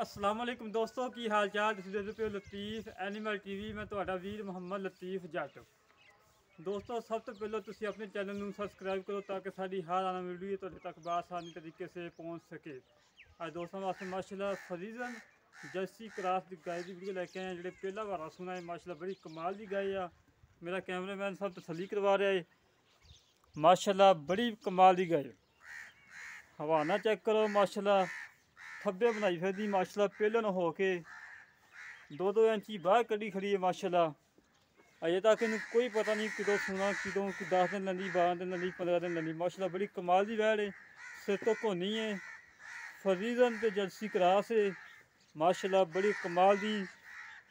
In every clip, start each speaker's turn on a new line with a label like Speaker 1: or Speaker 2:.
Speaker 1: अस्सलाम वालेकुम दोस्तों की हाल चाल तुसीं देखदे पे लतीफ एनिमल टीवी मैं तुहाडा वीर मुहम्मद लतीफ जट। दोस्तों सब तो पहले तुसीं अपने चैनल में सबसक्राइब करो ताकि साडी हर आने वीडियो तुहाडे तक बआसानी तरीके से पहुँच सके। अज दोस्तों वास्ते माशाल्लाह फरीजन जर्सी क्रॉस की गाय की वीडियो लैके आए जो पहला बार सुना है। माशाल्लाह बड़ी कमाल की गाय आ। मेरा कैमरामैन सब तसली करवा रहा है। माशाल्लाह बड़ी कमाल की गाय। हवाना चेक करो माशाल्लाह थब्बे बनाई फिरदी माशाल्लाह पहले हो के 2-2 इंच की बाहर कड़ी खड़ी है माशाल्लाह। अजे तक इन कोई पता नहीं किदों सुना किदों 10 दिन लैंदी 12 दिन लैंदी 15 दिन लैंदी। माशाल्लाह बड़ी कमाल की वैड़ है। सिर तो घोनी है फरीजन ते जर्सी क्रॉस है माशाल्लाह बड़ी कमाल की।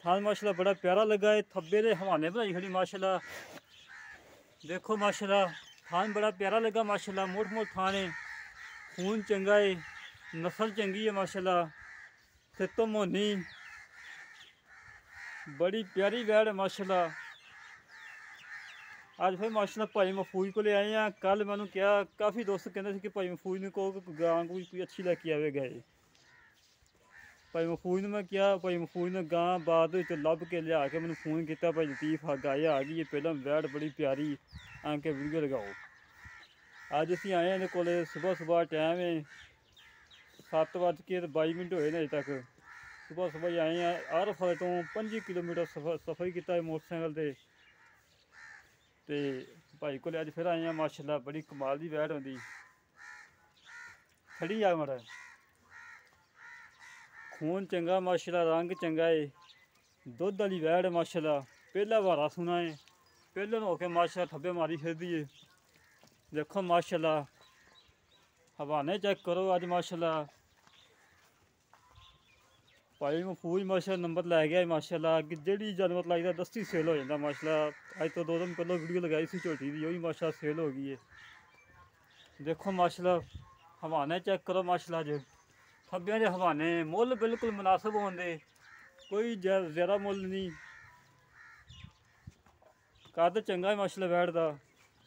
Speaker 1: थान माशाल्लाह बड़ा प्यारा लगा है। थब्बे दे हवाने बनाई खड़ी माशाल्लाह। देखो माशाल्लाह थान बड़ा प्यारा लगा माशाल्लाह। मोट मोट थान है खून चंगा है नस्ल चंगी है माशाल्लाह। सिर तो मोनी बड़ी प्यारी वैड़ है माशाल्लाह। अज फिर माशाल्लाह भाई महफूज को ले आए हैं। कल मैंने क्या काफ़ी दोस्त कहते कि भाई महफूज ने कहो कि गां कोई अच्छी लैके आवे गए। भाई महफूज ने मैं क्या भाई महफूज ने गां बाद लभ के लिया के मैंने फोन किया भाई लतीफ गाय आ गई है पहला वैड़ बड़ी प्यारी आके वीडियो लगाओ। अज असीं आए हैं को सुबह सुबह टाइम है 7:22 होए अजे तक। सुबह सुबह आए हैं हर फले तो 25 किलोमीटर सफ़र किया मोटरसाइकिल ते भाई को अज फिर आए हैं माशाल्लाह बड़ी कमाल की वैड़ होंगी। खड़ी आ माड़ा खून चंगा माशाल्लाह रंग चंगा है दुध वाली वैड़ माशाल्लाह। पहला बारा सुना है पहले हो के माशाल्लाह थब्बे मारी फिरदी है। देखो माशाल्लाह हवाने चेक करो अज माशाल्लाह भाई महफूज माशाल्लाह नंबर लै गया माशाल्लाह। कि जी जानवर लगता दस्ती सेल हो जाता माशाल्लाह। अज तो 2 दिन पहले वीडियो लगाई सी झोटी की वही माशाल्लाह सेल हो गई है। देखो माशाल्लाह हवाने चेक करो माशाल्लाह अज थब्बियां दे हवाने मुल बिल्कुल मुनासिब होंदे कोई ज़्यादा मुल नहीं। कद चंगा है माशाल्लाह वैड़ का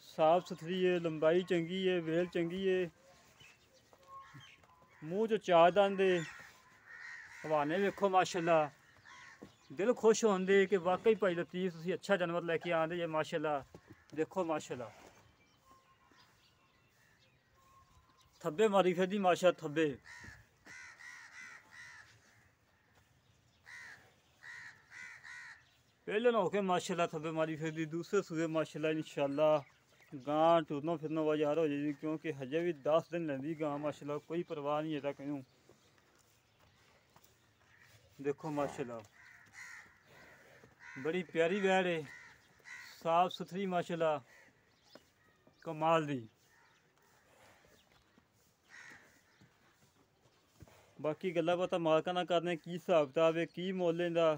Speaker 1: साफ सुथरी है लंबाई चंगी है वेल चंगी है मूँह च चार दंद है। हवाने वेखो माशाल्लाह दिल खुश होंदे कि वाकई भाई लतीफ तुसीं अच्छा जानवर लैके आंदे जे माशाल्लाह। देखो माशाल्लाह थब्बे मारी फिरदी माशाल्लाह थब्बे। पहले ना होके माशाल्लाह थब्बे मारी फिरदी दूसरे सूए माशाल्लाह इंशाल्लाह गां टुरना फिरना बाजार हो जाएगी क्योंकि हजे भी 10 दिन लैंदी गां माशाल्लाह कोई परवाह नहीं है तक यूँ। देखो माशाल्लाह बड़ी प्यारी वैड़ है साफ सुथरी माशाल्लाह कमाल दी। बाकी गल्लां बातां मालकां नाल करने की हिसाब किताब है की मुल इहदा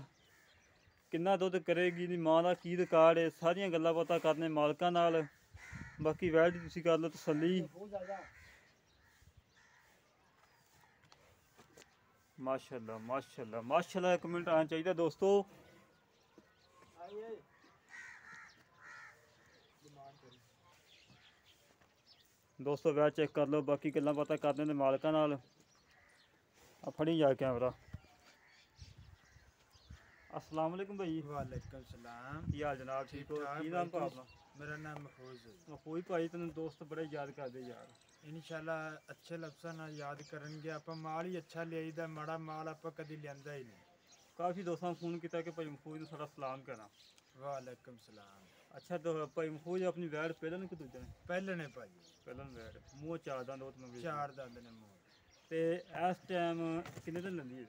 Speaker 1: किन्ना दुध करेगी दी मां का की रिकार्ड है सारियां गल्लां बातां करने मालकां नाल। बाकी वैड़ दी तुसीं कर लो तसल्ली माशाल्लाह माशाल्लाह माशाल्लाह। एक मिनट आना चाहिए दोस्तों। दोस्तों वैड़ चेक कर लो बाकी गल्लां बातां करने मालकां नाल। फड़ी जा कैमरा। अस्सलाम वालेकुम भाई।
Speaker 2: वालेकुम सलाम।
Speaker 1: की हाल जनाब ठीक हो की नाम भा अपना?
Speaker 2: मेरा नाम महफूज है।
Speaker 1: महफूज भाई तेन दोस्त बड़े याद करते यार।
Speaker 2: इंशाल्लाह अच्छे लफ्ज़ां नाल याद करनगे। आप माल ही अच्छा लियाईदा माड़ा माल आप कदी लियांदा ही नहीं।
Speaker 1: काफ़ी दोस्तों फोन किया कि भाई महफूज ने सारा सलाम कहना।
Speaker 2: वालेकुम सलाम।
Speaker 1: अच्छा तो भाई महफूज अपनी वैड़ पहले ने कि दूजे ने?
Speaker 2: पहले ने भाई
Speaker 1: पहले वैड़ मूँह चार दंद दो
Speaker 2: चार दंद ने मूँह
Speaker 1: ते इस टाइम किन्ने दिन लैंदी है?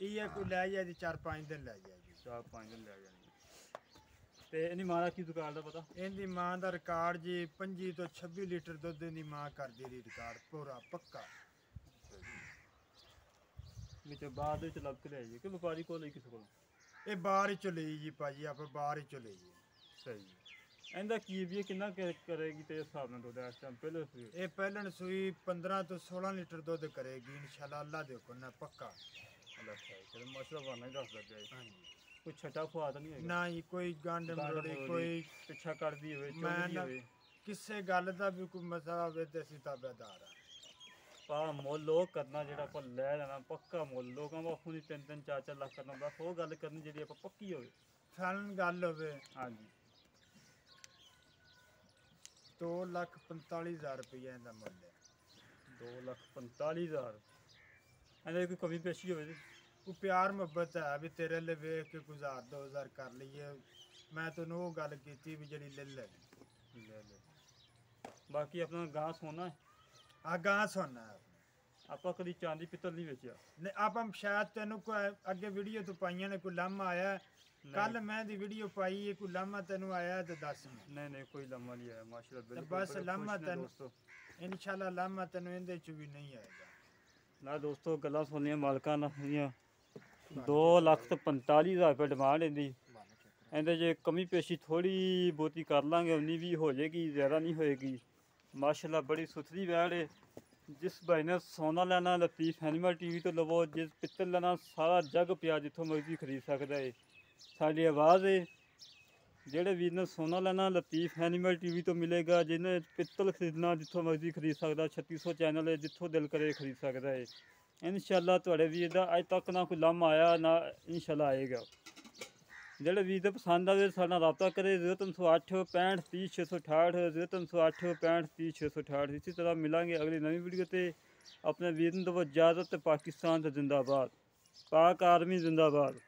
Speaker 2: इ'यै कोई लै जाएगी 4-5 दिन लै जाएगी।
Speaker 1: 4-5 दिन लै जानी ते इन्नी मां दा की रिकार्ड दा पता?
Speaker 2: इहदी मां दा रिकार्ड जी 25 तो 26 लीटर दुद्ध दी मां करदी दी रिकार्ड पूरा पक्का।
Speaker 1: विच बाद विच लग के लै कि व्यापारी को किसी को?
Speaker 2: ਇਹ ਬਾਹਰ ਹੀ ਚਲੀ ਜੀ ਭਾਜੀ ਆਪਾਂ ਬਾਹਰ ਹੀ ਚਲੇ ਜੀ।
Speaker 1: सही ਇਹਦਾ ਕੀ ਵੀ ਕਿੰਨਾ ਕਰੇਗੀ ਤੇ ਹਿਸਾਬ ਨਾਲ ਦੁੱਧ ਇਸ ਟਾਈਮ ਪਹਿਲੇ ਸੀ?
Speaker 2: ਇਹ ਪਹਿਲਣ ਸੂਈ 15 ਤੋਂ 16 ਲੀਟਰ ਦੁੱਧ ਕਰੇਗੀ ਇਨਸ਼ਾਅੱਲਾ ਅੱਲਾ ਦੇ ਹੁਕਮ ਨਾਲ ਪੱਕਾ।
Speaker 1: ਅੱਲਾ ਖਾਏ ਤੇ ਮਸਲਾ ਵਾਨਾ ਹੀ ਦੱਸਦਾ ਪਿਆ
Speaker 2: ਹਾਂਜੀ
Speaker 1: ਕੋਈ ਛੱਟਾ ਖਵਾ ਤਾਂ ਨਹੀਂ ਹੈਗਾ?
Speaker 2: ਨਾ ਜੀ ਕੋਈ ਗੰਢ ਮਰੋੜੀ ਕੋਈ
Speaker 1: ਪਿੱਛਾ ਕਰਦੀ ਹੋਵੇ
Speaker 2: ਮੈਂ
Speaker 1: ਚੁੰਗਦੀ ਹੋਵੇ
Speaker 2: ਕਿਸੇ ਗੱਲ ਦਾ ਵੀ ਕੋਈ ਮਸਲਾ ਹੋਵੇ ਤੇ ਅਸੀਂ ਤਾਬੇਦਾਰ ਆ।
Speaker 1: ਆਪਾਂ ਮੁੱਲ ਉਹ ਕਰਨਾ ਜਿਹੜਾ ਆਪਾਂ ਲੈ ਲੈਣਾ ਪੱਕਾ ਮੁੱਲ। ਲੋਕਾਂ ਵਾਂਗੂ ਨਹੀਂ 3-3 4-4 ਲੱਖ ਕਰਨਾ, ਬਸ ਉਹ ਗੱਲ ਕਰਨੀ ਜਿਹੜੀ ਆਪਾਂ ਪੱਕੀ ਹੋਵੇ।
Speaker 2: ਫਾਈਨਲ ਗੱਲ ਹੋਵੇ
Speaker 1: ਹਾਂਜੀ
Speaker 2: 2,45,000 ਰੁਪਈਆ ਇਹਦਾ ਮੁੱਲ ਹੈ।
Speaker 1: 2,45,000 ਇਹਦੇ ਕੋਈ ਕਮੀ ਪੇਸ਼ੀ ਹੋਵੇ ਤੇ
Speaker 2: ਉਹ ਪਿਆਰ ਮੁਹੱਬਤ ਹੈ ਵੀ ਤੇਰੇ ਲਈ ਵੇਖ ਕੇ ਕੋਈ 1,000-2,000 ਕਰ ਲਈਏ। ਮੈਂ ਤੈਨੂੰ ਉਹ ਗੱਲ ਕੀਤੀ ਵੀ ਜਿਹੜੀ ਲੈ ਲੈ।
Speaker 1: ਲੈ ਲੈ। ਬਾਕੀ ਆਪਣਾ ਗਾਂ ਸੋਨਾ ਹੈ,
Speaker 2: ਆ ਗਾਂ ਸੁਣਨਾ
Speaker 1: ਆਪਾਂ ਕਦੀ ਚਾਂਦੀ ਪਿੱਤਲ ਨਹੀਂ ਵੇਚਿਆ।
Speaker 2: ਨੇ ਆਪਾਂ ਸ਼ਾਇਦ ਤੈਨੂੰ ਕੋਈ ਅੱਗੇ ਵੀਡੀਓ ਤੋਂ ਪਾਈਆਂ ਨੇ ਕੋਈ ਲਾਮਾ ਆਇਆ ਕੱਲ ਮੈਂ ਦੀ ਵੀਡੀਓ ਪਾਈ ਹੈ, ਕੋਈ ਲਾਮਾ ਤੈਨੂੰ ਆਇਆ ਤੇ ਦੱਸ ਮੈਂ।
Speaker 1: ਨਹੀਂ ਕੋਈ ਲੰਮਾ ਨਹੀਂ ਆਇਆ ਮਾਸ਼ਾਅੱਲਾ।
Speaker 2: ਤੇ
Speaker 1: ਬਿਲਕੁਲ
Speaker 2: ਬਸ
Speaker 1: ਬੜੇ
Speaker 2: ਲਾਮਾ
Speaker 1: ਖੁਸ਼ ਨੇ
Speaker 2: ਤੈਨੂੰ
Speaker 1: ਦੋਸਤੋ।
Speaker 2: ਇਨਸ਼ਾਅੱਲਾ ਲਾਮਾ ਤੈਨੂੰ ਇਹਦੇ ਚ ਵੀ ਨਹੀਂ ਆਏਗਾ
Speaker 1: ਨਾ ਦੋਸਤੋ ਗੱਲਾਂ ਸੁਣੀਆਂ ਮਾਲਕਾਂ ਦੀਆਂ 2,45,000 ਰੁਪਏ ਡਿਮਾਂਡ ਇਹਦੀ। ਇਹਦੇ ਜੇ ਕਮੀ ਪੇਸ਼ੀ ਥੋੜੀ ਬਹੁਤੀ ਕਰ ਲਾਂਗੇ, ਉਨੀ ਵੀ ਹੋ ਜਾਏਗੀ, ਜ਼ਿਆਦਾ ਨਹੀਂ ਹੋਏਗੀ। ਮਾਸ਼ਾਅੱਲਾ ਬੜੀ ਸੁਥਰੀ ਵੈੜ ਹੈ। ਜਿਸ ਭਾਈ ਨੇ ਸੋਨਾ ਲੈਣਾ ਲਤੀਫ ਐਨੀਮਲ ਟੀਵੀ ਤੋਂ ਲਵੋ, ਜਿਸ ਪਿੱਤਲ ਲੈਣਾ ਸਾਰਾ ਜੱਗ ਪਿਆ ਜਿੱਥੋਂ ਮਰਜ਼ੀ ਖਰੀਦ ਸਕਦਾ ਹੈ। ਸਾਡੀ ਆਵਾਜ਼ ਹੈ, ਜਿਹੜੇ ਵੀਰ ਨੇ ਸੋਨਾ ਲੈਣਾ ਲਤੀਫ ਐਨੀਮਲ ਟੀਵੀ ਤੋਂ ਮਿਲੇਗਾ। ਜਿਹਨੇ ਪਿੱਤਲ ਖਰੀਦਣਾ ਜਿੱਥੋਂ ਮਰਜ਼ੀ ਖਰੀਦ ਸਕਦਾ। 3600 ਚੈਨਲ ਹੈ, ਜਿੱਥੋਂ ਦਿਲ ਕਰੇ ਖਰੀਦ ਸਕਦਾ ਹੈ। ਇਨਸ਼ਾਅੱਲਾ ਤੁਹਾਡੇ ਵੀਰ ਦਾ ਅੱਜ ਤੱਕ ਨਾ ਕੋਈ ਲਾਮਾ ਆਇਆ ਨਾ ਇਨਸ਼ਾਅੱਲਾ ਆਏਗਾ। ਜਿਹੜੇ ਵੀਰ ਦੇ ਪਸੰਦ ਆਵੇ ਸਾਡੇ ਨਾਲ ਰਾਬਤਾ ਕਰੇ 0308 65 30 668 0308 65 30 668। ਇਸੇ ਤਰ੍ਹਾਂ ਮਿਲਾਂਗੇ ਅਗਲੀ ਨਵੀਂ ਵੀਡੀਓ ਤੇ। ਆਪਣੇ ਵੀਰ ਨੂੰ ਦਿਓ ਇਜਾਜ਼ਤ। ਪਾਕਿਸਤਾਨ ਤੇ ਜ਼ਿੰਦਾਬਾਦ, ਪਾਕ ਆਰਮੀ ਜ਼ਿੰਦਾਬਾਦ।